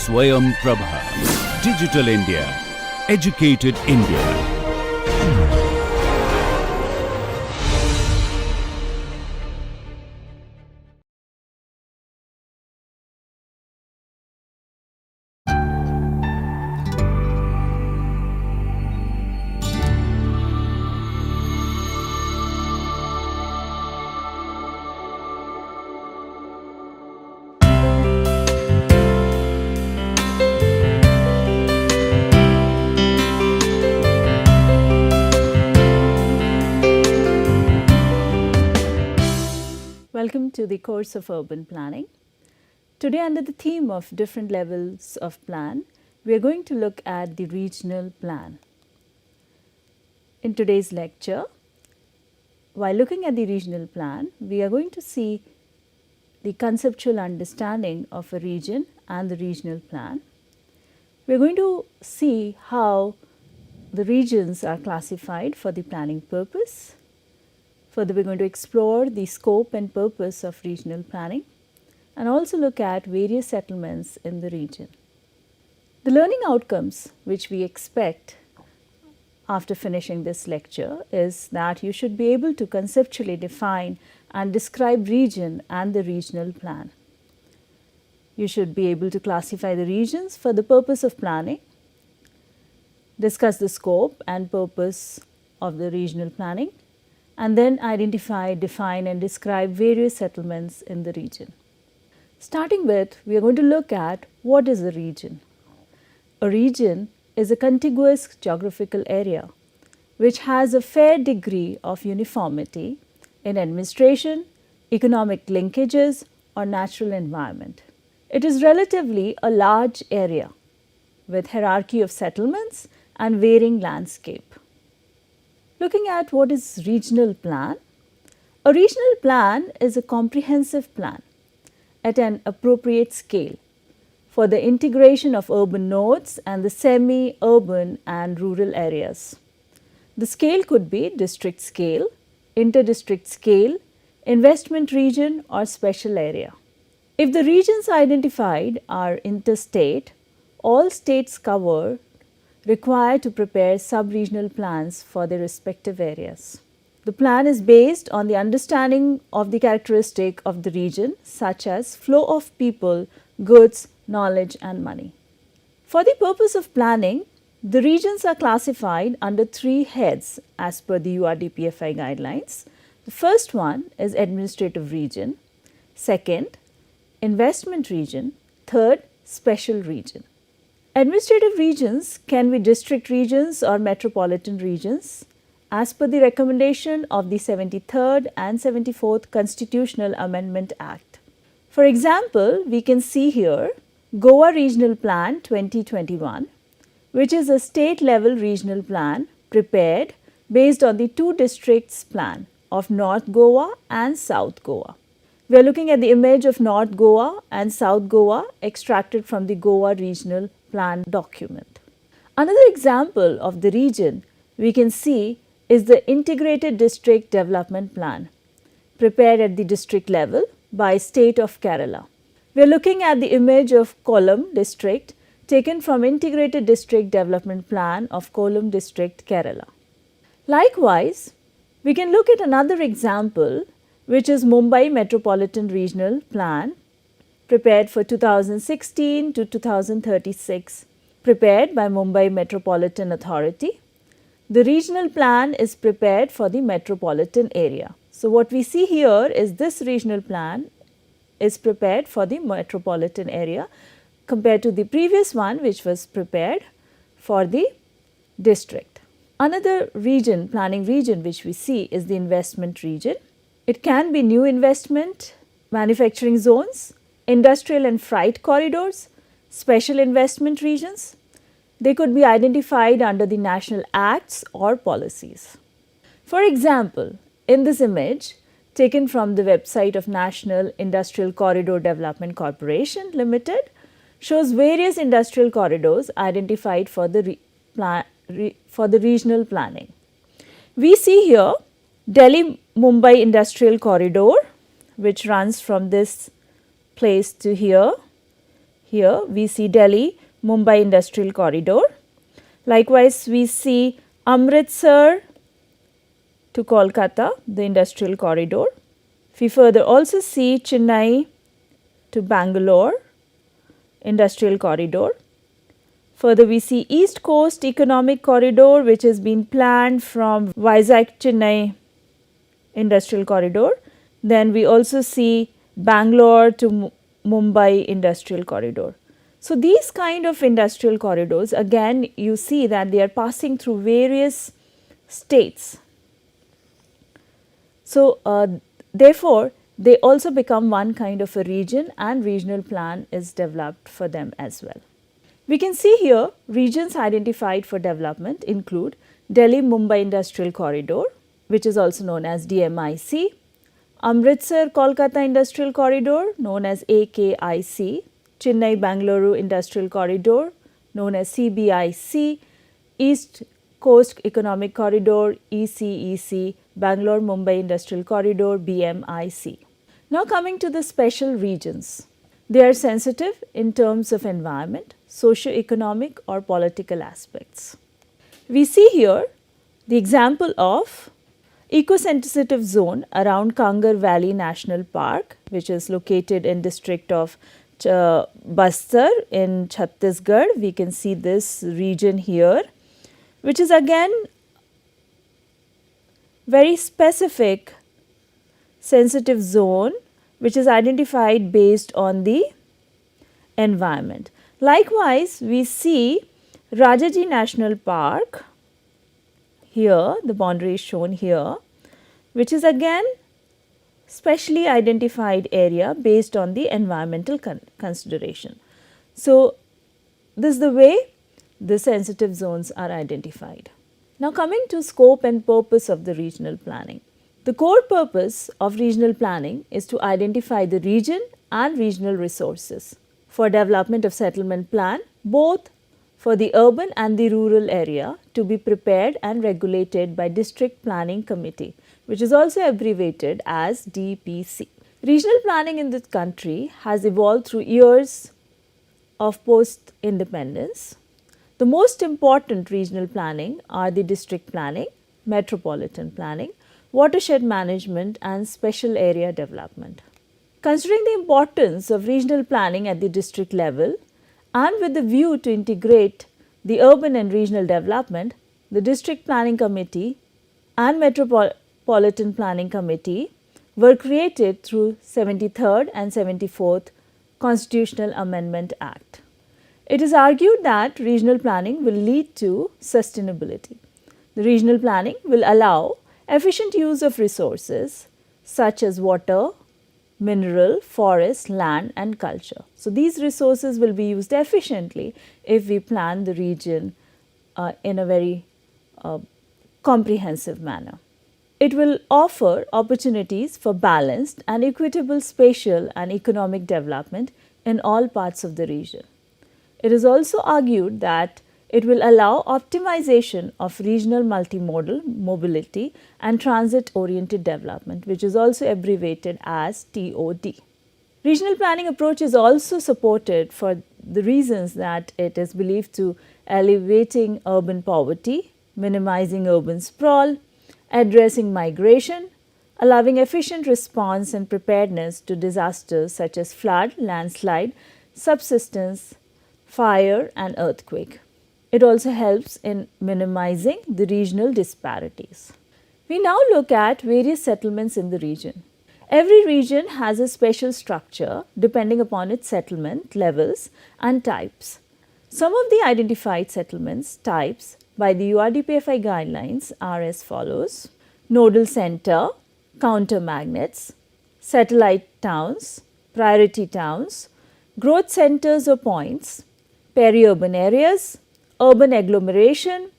SwayamPrabha. Digital India. Educated India. Welcome to the course of urban planning. Today, under the theme of different levels of plan, we are going to look at the regional plan. In today's lecture, while looking at the regional plan, we are going to see the conceptual understanding of a region and the regional plan. We are going to see how the regions are classified for the planning purpose. Further, we are going to explore the scope and purpose of regional planning and also look at various settlements in the region. The learning outcomes which we expect after finishing this lecture is that you should be able to conceptually define and describe region and the regional plan. You should be able to classify the regions for the purpose of planning, discuss the scope and purpose of the regional planning, and then identify, define and describe various settlements in the region. Starting with, we are going to look at what is a region. A region is a contiguous geographical area which has a fair degree of uniformity in administration, economic linkages or natural environment. It is relatively a large area with hierarchy of settlements and varying landscape. Looking at what is regional plan, a regional plan is a comprehensive plan at an appropriate scale for the integration of urban nodes and the semi-urban and rural areas. The scale could be district scale, inter-district scale, investment region or special area. If the regions identified are interstate, all states covered require to prepare sub-regional plans for their respective areas. The plan is based on the understanding of the characteristic of the region such as flow of people, goods, knowledge and money. For the purpose of planning, the regions are classified under three heads as per the URDPFI guidelines. The first one is administrative region, second, investment region, third, special region. Administrative regions can be district regions or metropolitan regions as per the recommendation of the 73rd and 74th Constitutional Amendment Act. For example, we can see here Goa Regional Plan 2021, which is a state level regional plan prepared based on the two districts plan of North Goa and South Goa. We are looking at the image of North Goa and South Goa extracted from the Goa Regional Plan document. Another example of the region we can see is the Integrated District Development Plan prepared at the district level by State of Kerala. We are looking at the image of Kollam district taken from Integrated District Development Plan of Kollam district, Kerala. Likewise, we can look at another example which is Mumbai Metropolitan Regional Plan prepared for 2016 to 2036, prepared by Mumbai Metropolitan Authority. The regional plan is prepared for the metropolitan area. So, what we see here is this regional plan is prepared for the metropolitan area compared to the previous one which was prepared for the district. Another region, planning region which we see is the investment region. It can be new investment, manufacturing zones, industrial and freight corridors, special investment regions. They could be identified under the national acts or policies. For example, in this image taken from the website of National Industrial Corridor Development Corporation Limited shows various industrial corridors identified for the regional planning. We see here Delhi Mumbai Industrial Corridor which runs from this place to here. Here we see Delhi Mumbai Industrial Corridor. Likewise, we see Amritsar to Kolkata, the industrial corridor. We further also see Chennai to Bangalore, industrial corridor. Further, we see East Coast Economic Corridor, which has been planned from Vizag Chennai industrial corridor. Then we also see Bangalore to Mumbai industrial corridor. So, these kind of industrial corridors, again you see that they are passing through various states. So, therefore, they also become one kind of a region, and regional plan is developed for them as well. We can see here regions identified for development include Delhi Mumbai Industrial Corridor, which is also known as DMIC, Amritsar Kolkata Industrial Corridor known as AKIC, Chennai Bangalore Industrial Corridor known as CBIC, East Coast Economic Corridor ECEC, Bangalore Mumbai Industrial Corridor BMIC. Now coming to the special regions. They are sensitive in terms of environment, socio-economic or political aspects. We see here the example of eco-sensitive zone around Kangar Valley National Park, which is located in district of Bastar in Chhattisgarh. We can see this region here, which is again very specific sensitive zone, which is identified based on the environment. Likewise, we see Rajaji National Park here, the boundary is shown here, which is again specially identified area based on the environmental consideration. So, this is the way the sensitive zones are identified. Now, coming to scope and purpose of the regional planning. The core purpose of regional planning is to identify the region and regional resources for development of settlement plan, both for the urban and the rural area, to be prepared and regulated by District Planning Committee, which is also abbreviated as DPC. Regional planning in this country has evolved through years of post-independence. The most important regional planning are the district planning, metropolitan planning, watershed management and special area development. Considering the importance of regional planning at the district level and with the view to integrate the urban and regional development, the District Planning Committee and Metropolitan Planning Committee were created through 73rd and 74th Constitutional Amendment Act. It is argued that regional planning will lead to sustainability. The regional planning will allow efficient use of resources such as water, mineral, forest, land and culture. So, these resources will be used efficiently if we plan the region in a very comprehensive manner. It will offer opportunities for balanced and equitable spatial and economic development in all parts of the region. It is also argued that it will allow optimization of regional multimodal mobility and transit-oriented development, which is also abbreviated as TOD. Regional planning approach is also supported for the reasons that it is believed to alleviating urban poverty, minimizing urban sprawl, addressing migration, allowing efficient response and preparedness to disasters such as flood, landslide, subsidence, fire and earthquake. It also helps in minimizing the regional disparities. We now look at various settlements in the region. Every region has a special structure depending upon its settlement levels and types. Some of the identified settlements types by the URDPFI guidelines are as follows: nodal center, counter magnets, satellite towns, priority towns, growth centers or points, peri-urban areas, urban agglomeration,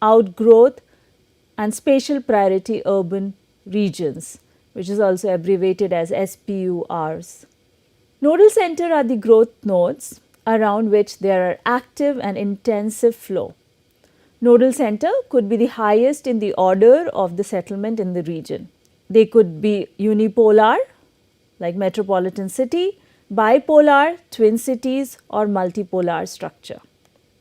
outgrowth and spatial priority urban regions, which is also abbreviated as SPURs. Nodal center are the growth nodes around which there are active and intensive flow. Nodal center could be the highest in the order of the settlement in the region. They could be unipolar like metropolitan city, bipolar, twin cities or multipolar structure.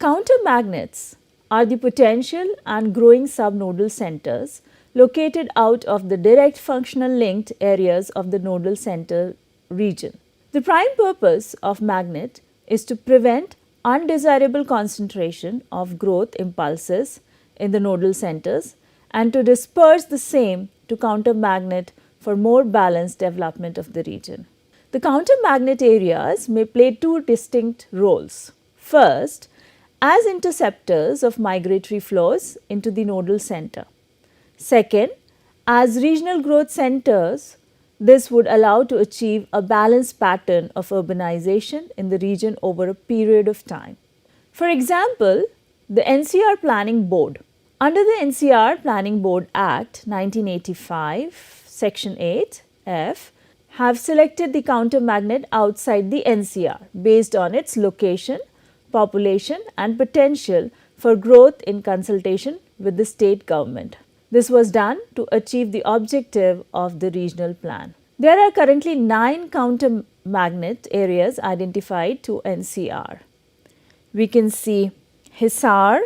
Countermagnets are the potential and growing subnodal centers located out of the direct functional linked areas of the nodal center region. The prime purpose of magnet is to prevent undesirable concentration of growth impulses in the nodal centers and to disperse the same to countermagnet for more balanced development of the region. The countermagnet areas may play two distinct roles. First, as interceptors of migratory flows into the nodal center. Second, as regional growth centers, this would allow to achieve a balanced pattern of urbanization in the region over a period of time. For example, the NCR Planning Board. Under the NCR Planning Board Act 1985, Section 8 F, have selected the countermagnet outside the NCR based on its location, population and potential for growth in consultation with the state government. This was done to achieve the objective of the regional plan. There are currently 9 countermagnet areas identified to NCR. We can see Hisar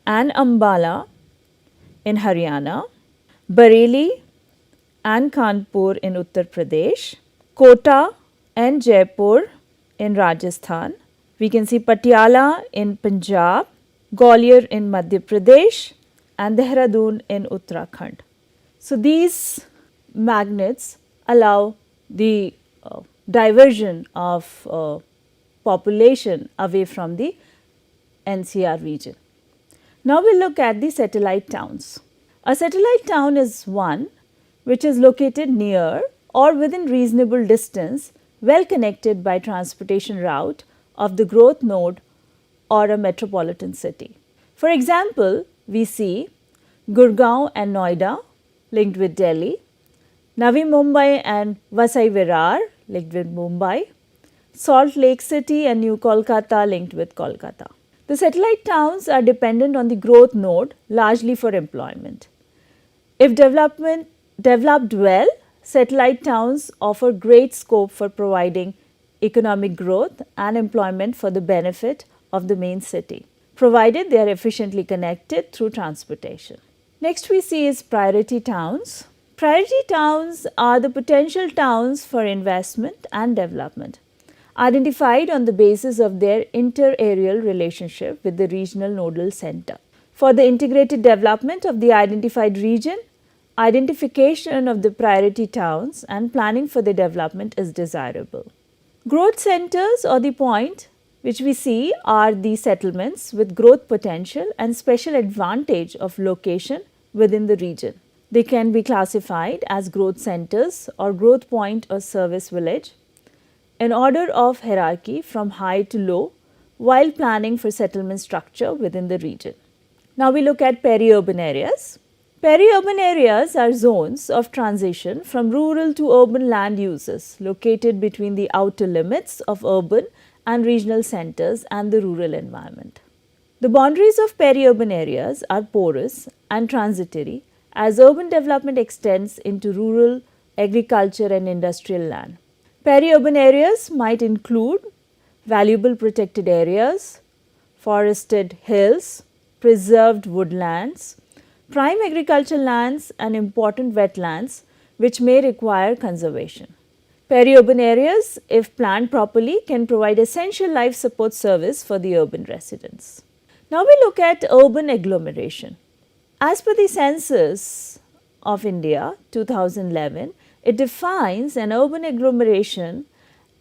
and Ambala in Haryana, Bareilly and Kanpur in Uttar Pradesh, Kota and Jaipur in Rajasthan. We can see Patiala in Punjab, Gwalior in Madhya Pradesh and Dehradun in Uttarakhand. So, these magnets allow the diversion of population away from the NCR region. Now, we look at the satellite towns. A satellite town is one which is located near or within reasonable distance, well connected by transportation route of the growth node or a metropolitan city. For example, we see Gurgaon and Noida linked with Delhi, Navi Mumbai and Vasai Virar linked with Mumbai, Salt Lake City and New Kolkata linked with Kolkata. The satellite towns are dependent on the growth node largely for employment. If developed well, satellite towns offer great scope for providing economic growth and employment for the benefit of the main city, provided they are efficiently connected through transportation. Next we see is priority towns. Priority towns are the potential towns for investment and development, identified on the basis of their inter-areal relationship with the regional nodal center. For the integrated development of the identified region, identification of the priority towns and planning for their development is desirable. Growth centers or the point which we see are the settlements with growth potential and special advantage of location within the region. They can be classified as growth centers or growth point or service village in order of hierarchy from high to low while planning for settlement structure within the region. Now we look at peri-urban areas. Peri-urban areas are zones of transition from rural to urban land uses located between the outer limits of urban and regional centers and the rural environment. The boundaries of peri-urban areas are porous and transitory as urban development extends into rural, agriculture and industrial land. Peri-urban areas might include valuable protected areas, forested hills, preserved woodlands, prime agricultural lands and important wetlands which may require conservation. Peri-urban areas, if planned properly, can provide essential life support service for the urban residents. Now we look at urban agglomeration. As per the census of India 2011, it defines an urban agglomeration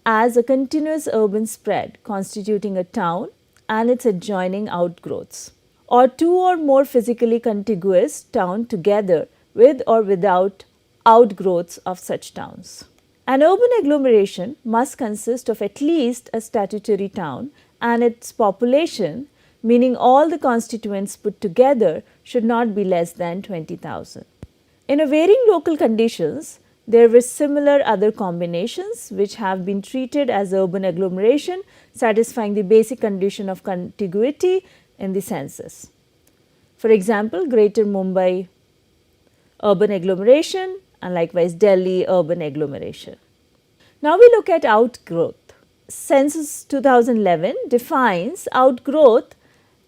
as a continuous urban spread constituting a town and its adjoining outgrowths, or two or more physically contiguous towns together with or without outgrowths of such towns. An urban agglomeration must consist of at least a statutory town and its population, meaning all the constituents put together, should not be less than 20,000. In a varying local conditions, there were similar other combinations which have been treated as urban agglomeration, satisfying the basic condition of contiguity in the census. For example, Greater Mumbai urban agglomeration and likewise Delhi urban agglomeration. Now we look at outgrowth. Census 2011 defines outgrowth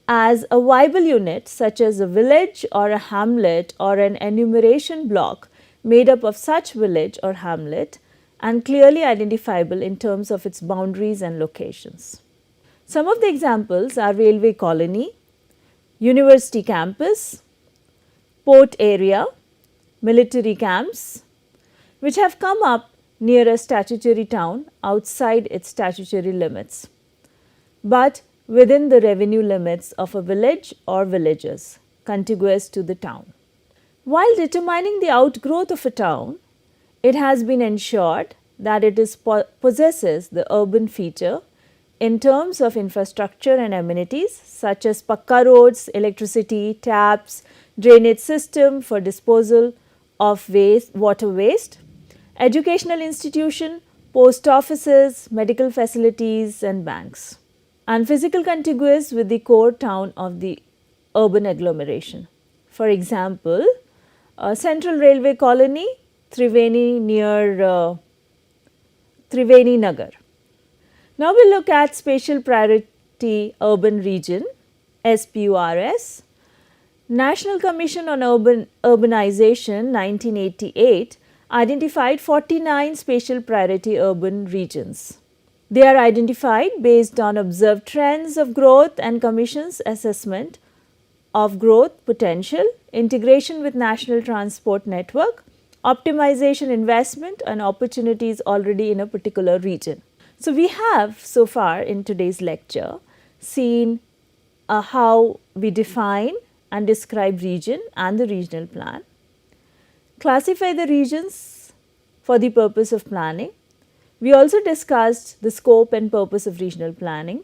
as a viable unit such as a village or a hamlet or an enumeration block made up of such village or hamlet and clearly identifiable in terms of its boundaries and locations. Some of the examples are railway colony, university campus, port area, military camps, which have come up near a statutory town outside its statutory limits, but within the revenue limits of a village or villages contiguous to the town. While determining the outgrowth of a town, it has been ensured that it possesses the urban feature in terms of infrastructure and amenities such as pakka roads, electricity, taps, drainage system for disposal of water waste, educational institution, post offices, medical facilities and banks, and physical contiguous with the core town of the urban agglomeration. For example, Central Railway Colony, Triveni near Triveni Nagar. Now we look at Spatial Priority Urban Region, SPURS. National Commission on Urbanization 1988 identified 49 spatial priority urban regions. They are identified based on observed trends of growth and Commission's assessment of growth potential, integration with national transport network, optimization investment and opportunities already in a particular region. So, we have so far in today's lecture seen how we define and describe region and the regional plan, classify the regions for the purpose of planning. We also discussed the scope and purpose of regional planning,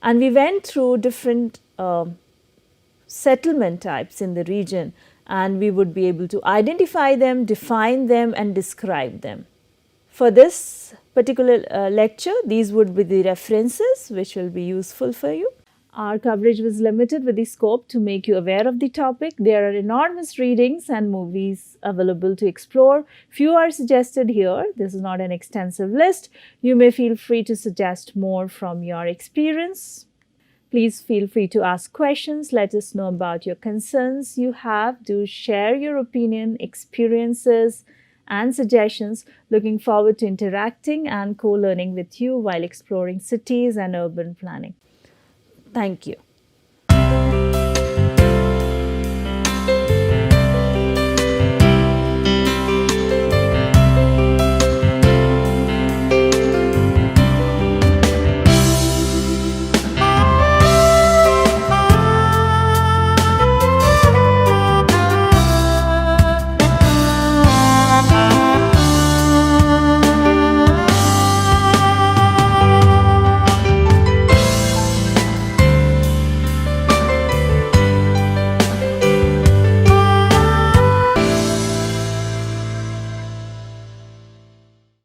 and we went through different settlement types in the region, and we would be able to identify them, define them and describe them. For this particular lecture, these would be the references which will be useful for you. Our coverage was limited with the scope to make you aware of the topic. There are enormous readings and movies available to explore. Few are suggested here. This is not an extensive list. You may feel free to suggest more from your experience. Please feel free to ask questions. Let us know about your concerns you have. Do share your opinion, experiences and suggestions. Looking forward to interacting and co-learning with you while exploring cities and urban planning. Thank you.